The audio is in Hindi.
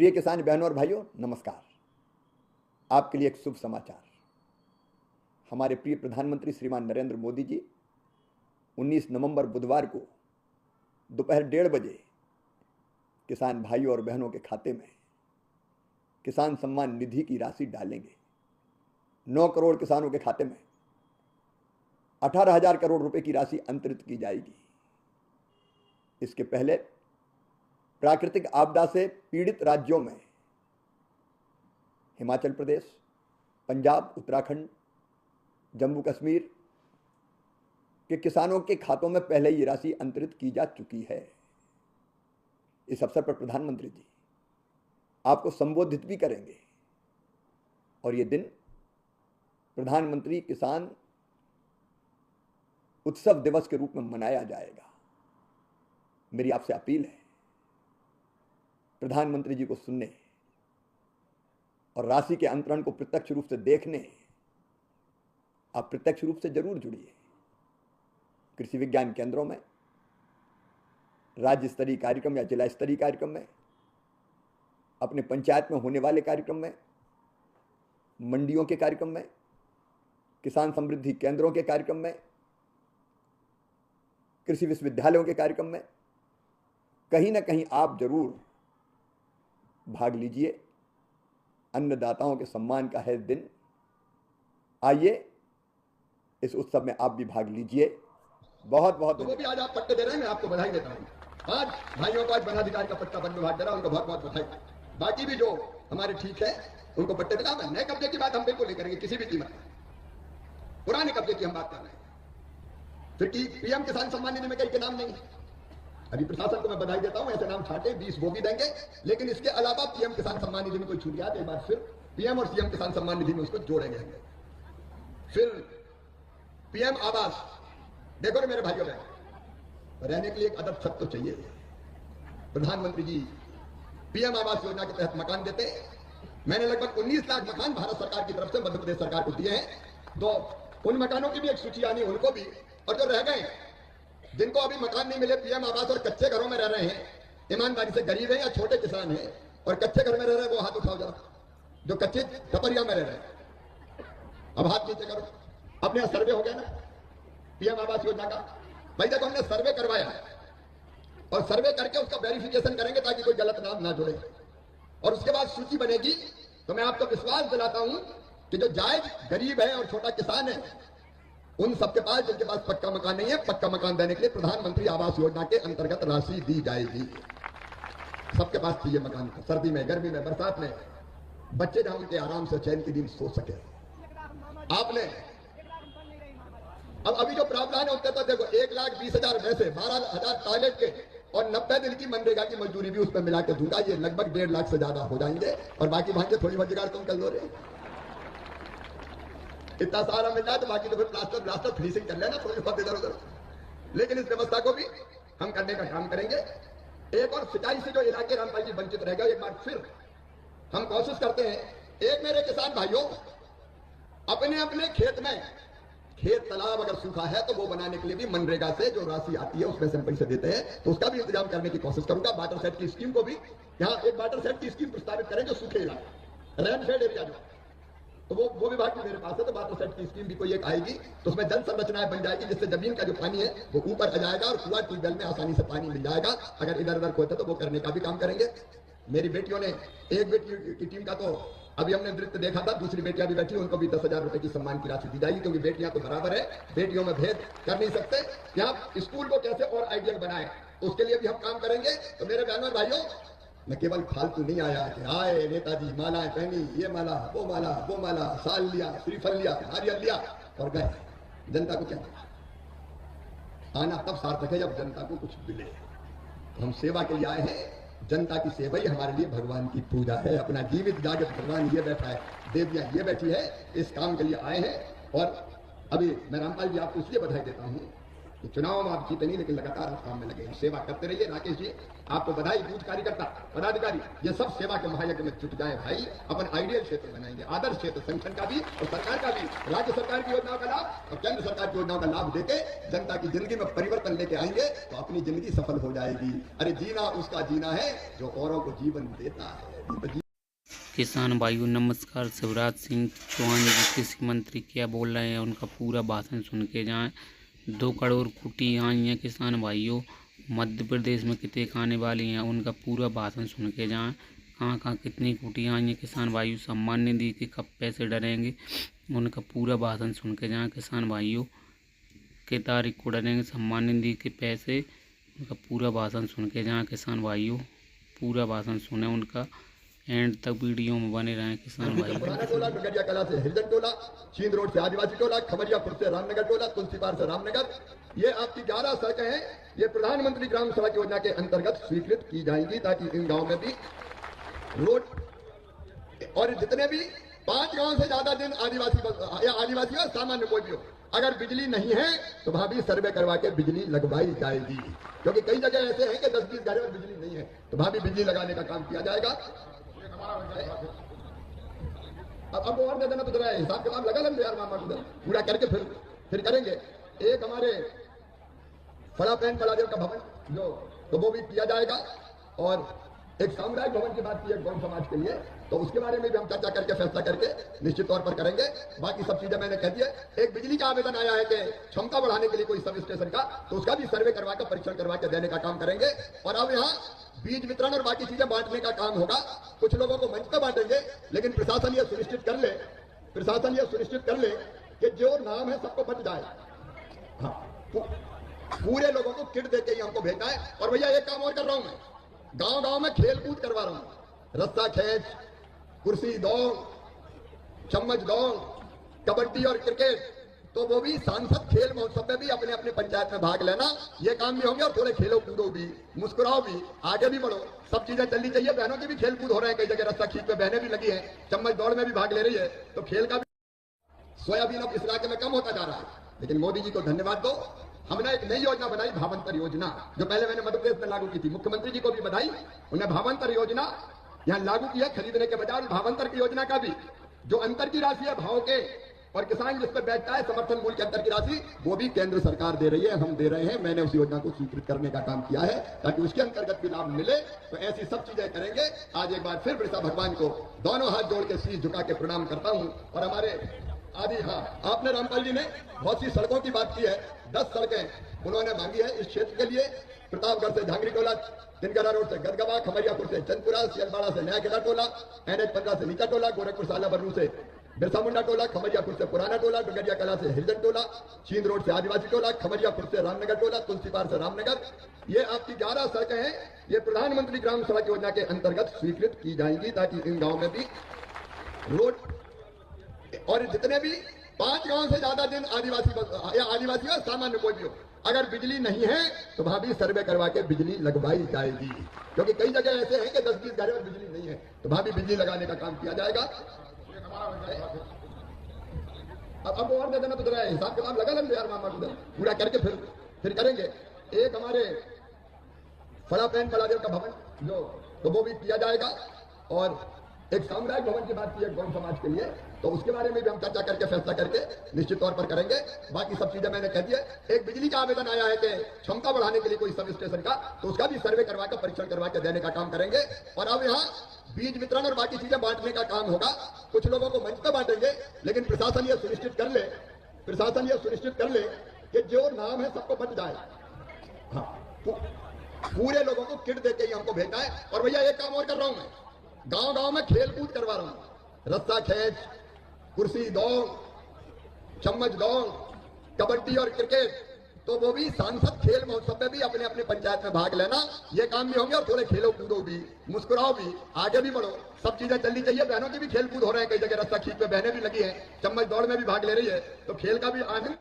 प्रिय किसान बहनों और भाइयों, नमस्कार। आपके लिए एक शुभ समाचार। हमारे प्रिय प्रधानमंत्री श्रीमान नरेंद्र मोदी जी 19 नवंबर बुधवार को दोपहर 1:30 बजे किसान भाइयों और बहनों के खाते में किसान सम्मान निधि की राशि डालेंगे। 9 करोड़ किसानों के खाते में 18,000 करोड़ रुपए की राशि अंतरित की जाएगी। इसके पहले प्राकृतिक आपदा से पीड़ित राज्यों में हिमाचल प्रदेश, पंजाब, उत्तराखंड, जम्मू कश्मीर के किसानों के खातों में पहले ये राशि अंतरित की जा चुकी है। इस अवसर पर प्रधानमंत्री जी आपको संबोधित भी करेंगे और ये दिन प्रधानमंत्री किसान उत्सव दिवस के रूप में मनाया जाएगा। मेरी आपसे अपील है, प्रधानमंत्री जी को सुनने और राशि के अंतरण को प्रत्यक्ष रूप से देखने आप प्रत्यक्ष रूप से जरूर जुड़िए। कृषि विज्ञान केंद्रों में, राज्य स्तरीय कार्यक्रम या जिला स्तरीय कार्यक्रम में, अपने पंचायत में होने वाले कार्यक्रम में, मंडियों के कार्यक्रम में, किसान समृद्धि केंद्रों के कार्यक्रम में, कृषि विश्वविद्यालयों के कार्यक्रम में कहीं ना कहीं आप जरूर भाग लीजिए। अन्नदाताओं के सम्मान का है दिन। आइए इस उत्सव में आप भी भाग लीजिए। बहुत बहुत तो वो भी आज आप पट्टे दे रहे हैं, मैं आपको बधाई देता हूं। आज भाइयों को आज वनाधिकारी का पट्टा वन विभाग दे रहा है, उनको बहुत बहुत बधाई। बाकी भी जो हमारे ठीक है उनको पट्टे दिला। नए कब्जे की बात हम बिल्कुल नहीं करेंगे किसी भी कीमत। पुराने कब्जे की हम बात कर रहे हैं। फिर की पीएम किसान सम्मान निधि में कई के नाम नहीं है। अभी प्रशासन को मैं बधाई देता हूं, ऐसे नाम छाटे 20 वो भी देंगे, लेकिन इसके अलावा पीएम किसान सम्मान निधि में कोई छूट गया तो एक बार फिर पीएम और सीएम किसान सम्मान निधि में उसको जोड़ेंगे। फिर पीएम आवास, देखो ना मेरे भाइयों बहन, रहने के लिए एक अदब छत तो चाहिए। प्रधानमंत्री जी पीएम आवास योजना के तहत मकान देते। मैंने लगभग 19 लाख मकान भारत सरकार की तरफ से मध्य प्रदेश सरकार को दिए हैं। तो उन मकानों की भी एक सूची आनी, उनको भी, और जो रह गए जिनको अभी मकान नहीं मिले पीएम आवास और कच्चे घरों में रह रहे हैं, ईमानदारी से गरीब है या छोटे किसान है और कच्चे घर में रह रहे हैं, वो हाथ उठाओ जरा। जो कच्चे टपरिया में रह रहे हैं, अब हाथ नीचे करो। अपने यहां सर्वे हो गया ना पीएम आवास योजना का? भाई देखो, हमने सर्वे करवाया और सर्वे करके उसका वेरिफिकेशन करेंगे ताकि कोई गलत नाम ना जुड़े, और उसके बाद सूची बनेगी। तो मैं आपको विश्वास दिलाता हूं कि जो जायज गरीब है और छोटा किसान है, उन सबके पास जिनके पास पक्का मकान नहीं है, पक्का मकान देने के लिए प्रधानमंत्री आवास योजना के अंतर्गत राशि दी जाएगी। सबके पास चाहिए मकान, सर्दी में, गर्मी में, बरसात में, बच्चे जहां उनके आराम से चैन की नींद सो सके। आपने अब अभी जो प्रावधान है उसके तो देखो 1,20,000 वैसे 12,000 टॉयलेट के और 90 दिन की मनरेगा की मजदूरी भी उसमें मिला के दूंगा। ये लगभग 1.5 लाख से ज्यादा हो जाएंगे और बाकी भांजे थोड़ी बहुत जुगाड़ तुम कर लो रे। इतना सारा मिल जाए तो बाकी तो फिर प्लास्टर फिनिशिंग कर लेना थोड़ी बहुत इधर उधर, लेकिन इस व्यवस्था को भी हम करने का काम करेंगे। एक और सिंचाई से जो इलाके रामपाल जी वंचित रह गए, एक बार फिर हम कोशिश करते हैं। एक मेरे किसान भाइयों अपने अपने खेत में, खेत तालाब अगर सूखा है तो वो बनाने के लिए भी मनरेगा से जो राशि आती है उसमें से हम पैसे देते हैं, तो उसका भी इंतजाम करने की कोशिश करूंगा। वाटर सेट की स्कीम को भी, यहाँ एक वाटर सेट की स्कीम प्रस्तावित करें जो सूखे इलाके, रेन फेड एरिया जो, तो वो विभाग भी मेरे पास है। तो वाटर सेट की स्कीम भी कोई एक आएगी तो उसमें जल संरचनाएं बन जाएगी जिससे जमीन का जो पानी है वो ऊपर आ जाएगा और कुआं ट्यूबवेल में आसानी से पानी मिल जाएगा। अगर इधर उधर खोते तो वो करने का भी काम करेंगे। मेरी बेटियों ने, एक बेटी की टीम का तो अभी हमने नृत्य देखा था, दूसरी बेटियां भी बैठी, उनको भी 10,000 रुपए की सम्मान की राशि दी जाएगी, क्योंकि बेटियां तो बराबर है, बेटियों में भेद कर नहीं सकते। यहाँ स्कूल को कैसे और आइडियल बनाए उसके लिए भी हम काम करेंगे। तो मेरे बहनों और भाइयों, मैं केवल फालतू नहीं आया कि आए नेताजी मालाएं पहनी, ये माला, वो माला, वो माला, साल लिया, श्रीफल लिया, नारियल लिया और गए। जनता को क्या आना तब सार्थक है जब जनता को कुछ मिले। तो हम सेवा के लिए आए हैं। जनता की सेवा ही हमारे लिए भगवान की पूजा है। अपना जीवित जागृत भगवान ये बैठा है, देवियां ये बैठी है, इस काम के लिए आए हैं। और अभी मैं रामपाल जी आपको इसलिए बधाई देता हूं कि चुनाव में आप जीते नहीं, लेकिन लगातार आप काम में लगे हैं, सेवा करते रहिए। राकेश जी, आपको बधाई। बूथ कार्यकर्ता, पदाधिकारी, ये सब सेवा के महायज्ञ में जुट जाए भाई। अपन आइडियल क्षेत्र बनाएंगे, आदर्श क्षेत्र, संगठन का भी और सरकार का भी, राज्य सरकार की योजनाओं का लाभ और केंद्र सरकार की योजनाओं का लाभ देके जनता की जिंदगी में परिवर्तन लेके आएंगे तो अपनी जिंदगी सफल हो जाएगी। अरे जीना उसका जीना है जो औरों को जीवन देता है। किसान भाइयों नमस्कार। शिवराज सिंह चौहान जी कृषि मंत्री क्या बोल रहे हैं, उनका पूरा भाषण सुन के जाएं। 2 करोड़ कुटी आई हैं किसान भाइयों, मध्य प्रदेश में कितने आने वाली हैं, उनका पूरा भाषण सुन के जाएं। कहाँ कहाँ कितनी कुटी आई हैं किसान भाइयों, सम्मान निधि के कब पैसे डरेंगे, उनका पूरा भाषण सुन के जाएं। किसान भाइयों के तारीख को डरेंगे सम्मान निधि के पैसे, उनका पूरा भाषण सुन के जाएं। किसान भाइयों पूरा भाषण सुने उनका, एंड तक वीडियो में बने रहे किसान भाई। पुराना टोला, डुंगरिया कला से हरिजन टोला, चींद रोड से आदिवासी टोला, खमरियापुर से रामनगर टोला, तुलसीपार से रामनगर, ये आपकी 11 सड़कें हैं। ये प्रधानमंत्री ग्राम सड़क योजना के अंतर्गत स्वीकृत की जाएंगी ताकि इन गांव में भी रोड और जितने भी 5 गांव से ज्यादा दिन आदिवासी हो, सामान्य कोई भी हो, अगर बिजली नहीं है तो वहां भी सर्वे करवा के बिजली लगवाई जाएगी। क्योंकि कई जगह ऐसे हैं कि 10-20 घरों में बिजली नहीं है, तो वहां भी बिजली लगाने का काम किया जाएगा। अब और दे देना तो जरा हिसाब किताब लगा लेंगे यार, मामा को पूरा करके फिर करेंगे। एक हमारे फलापेन फलादेव का भवन जो, तो वो भी किया जाएगा। और एक सामुदायिक भवन की बात की है गौ समाज के लिए, तो उसके बारे में भी हम चर्चा करके फैसला करके निश्चित तौर पर करेंगे। बाकी सब चीजें मैंने कह दी है। एक बिजली का आवेदन आया है कि क्षमता बढ़ाने के लिए कोई सब स्टेशन का, तो उसका भी सर्वे करवा कर परीक्षण करवा के देने का काम करेंगे। और अब यहाँ बीज वितरण और बाकी चीजें बांटने का काम होगा। कुछ लोगों को मंच पर बांटेंगे, लेकिन प्रशासन ये सुनिश्चित कर ले कि जो नाम है सबको बच जाए। हाँ, पूरे लोगों को किट देके ही हमको भेजना है। और भैया एक काम और कर रहा हूं मैं, गांव-गांव में खेल कूद करवा रहा हूं, रस्सा खेच, कुर्सी दौड़, चम्मच दौड़, कबड्डी और क्रिकेट, तो वो भी सांसद खेल महोत्सव में भी अपने अपने पंचायत में भाग लेना। ये काम भी होंगे और थोड़े खेलो कूदो भी, मुस्कुराओ भी, आगे भी बढ़ो, सब चीजें चलनी चाहिए। बहनों की भी खेल कूद हो रहे हैं, कई जगह रस्सा खींच पे बहनें भी लगी हैं, चम्मच दौड़ में भी भाग ले रही है, तो खेल का भी। सोयाबीन अब इस इलाके में कम होता जा रहा है, लेकिन मोदी जी को धन्यवाद दो, हमने एक नई योजना बनाई, भावांतर योजना, जो पहले मैंने मध्य प्रदेश में लागू की थी। मुख्यमंत्री जी को भी बधाई, उन्हें भावांतर योजना यहाँ लागू की है, खरीदने के बजाय। भावांतर की योजना का भी जो अंतर की राशि है भाव के, और किसान जिस पर बैठता है समर्थन मूल्य के अंतर की राशि, वो भी केंद्र सरकार दे रही है, हम दे रहे हैं। मैंने उस योजना को स्वीकृत करने का काम किया है ताकि उसके अंतर्गत भी लाभ मिले। तो ऐसी सब चीजें करेंगे। आज एक बार फिर बिरसा भगवान को दोनों हाथ जोड़ के शीश झुका के प्रणाम करता हूं। और हमारे हाँ, आपने रामपाल जी ने बहुत सी सड़कों की बात की है, 10 सड़कें उन्होंने मांगी है इस क्षेत्र के लिए। प्रतापगढ़ से झांगरी टोला, तिनगरा रोड से गदगवा, खमरियापुर से चंदपुरा, सियालबाड़ा से नया किला टोला, NH 15 से नीचा टोला, गोरखपुर से आलाबर्रू से बिरसा मुंडा टोला, खमरियापुर से पुराना टोला, डुंगरिया कला से हरिजन टोला, चींद रोड से आदिवासी टोला, खमरियापुर से रामनगर टोला, तुलसीपार से रामनगर, ये आपकी 11 सड़कें हैं। ये प्रधानमंत्री ग्राम सड़क योजना के अंतर्गत स्वीकृत की जाएंगी ताकि इन गाँव में भी रोड और जितने भी 5 गांव से ज्यादा दिन आदिवासी हो, सामान्य कोई भी हो, अगर बिजली नहीं है तो वहां भी सर्वे करवा के बिजली लगवाई जाएगी। क्योंकि कई जगह ऐसे हैं कि 10-20 घरों में बिजली नहीं है, तो वहां भी बिजली लगाने का काम किया जाएगा। अब और दे देना तो जरा हिसाब किताब लगा लेंगे यार, मामा को पूरा करके फिर करेंगे। एक हमारे फलापेन फलादेव का भवन जो, तो वो भी किया जाएगा। और एक सामुदायिक भवन की बात की है गौ समाज के लिए, तो उसके बारे में भी हम चर्चा करके फैसला करके निश्चित तौर पर करेंगे। बाकी सब चीजें मैंने कह दी है। एक बिजली का आवेदन आया है कि क्षमता बढ़ाने के लिए कोई सब स्टेशन का, तो उसका भी सर्वे करवा कर परीक्षण करवा के देने का काम करेंगे। और अब यहाँ बीज वितरण और बाकी चीजें बांटने का काम होगा। कुछ लोगों को मंच पर बांटेंगे, लेकिन प्रशासन ये सुनिश्चित कर ले कि जो नाम है सबको बच जाए। हाँ, पूरे लोगों को किट देके ही हमको भेजना है। और भैया एक काम और कर रहा हूं मैं, गांव-गांव में खेल कूद करवा रहा हूं, रस्सा खेच, कुर्सी दौड़, चम्मच दौड़, कबड्डी और क्रिकेट, तो वो भी सांसद खेल महोत्सव में भी अपने अपने पंचायत में भाग लेना। ये काम भी होंगे और थोड़े खेलो कूदो भी, मुस्कुराओ भी, आगे भी बढ़ो, सब चीजें चलनी चाहिए। बहनों की भी खेल कूद हो रहे हैं, कई जगह रस्सा खींच पे बहनें भी लगी हैं, चम्मच दौड़ में भी भाग ले रही है, तो खेल का भी आनंद